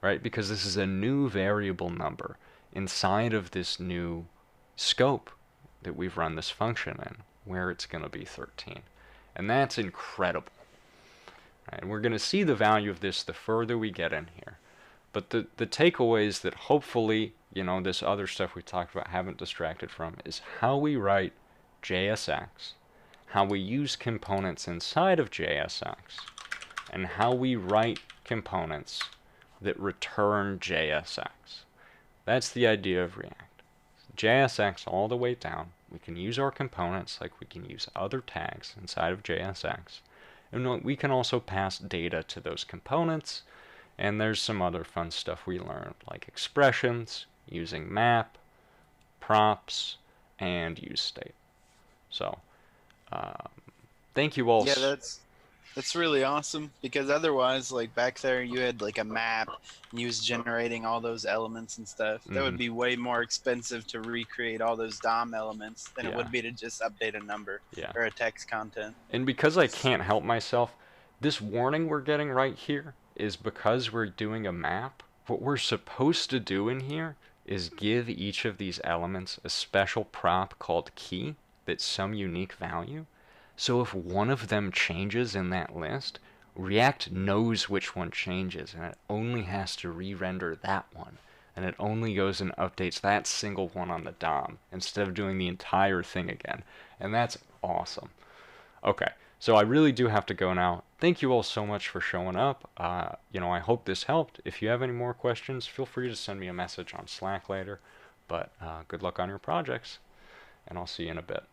Speaker 1: right? Because this is a new variable number inside of this new scope that we've run this function in, where it's going to be 13. And that's incredible. Right? And we're going to see the value of this the further we get in here. But the takeaways that hopefully, this other stuff we talked about haven't distracted from is how we write JSX, how we use components inside of JSX, and how we write components that return JSX. That's the idea of React. JSX all the way down. We can use our components like we can use other tags inside of JSX. And we can also pass data to those components. And there's some other fun stuff we learned, like expressions, using map, props, and useState. So, thank you all.
Speaker 6: Yeah, that's really awesome, because otherwise, like back there, you had like a map and you was generating all those elements and stuff. That would be way more expensive to recreate all those DOM elements than it would be to just update a number or a text content.
Speaker 1: And because I can't help myself, this warning we're getting right here is because we're doing a map. What we're supposed to do in here is give each of these elements a special prop called key that's some unique value. So if one of them changes in that list, React knows which one changes, and it only has to re-render that one. and it only goes and updates that single one on the DOM instead of doing the entire thing again. And that's awesome. Okay, so I really do have to go now. Thank you all so much for showing up. I hope this helped. If you have any more questions, feel free to send me a message on Slack later. But good luck on your projects, and I'll see you in a bit.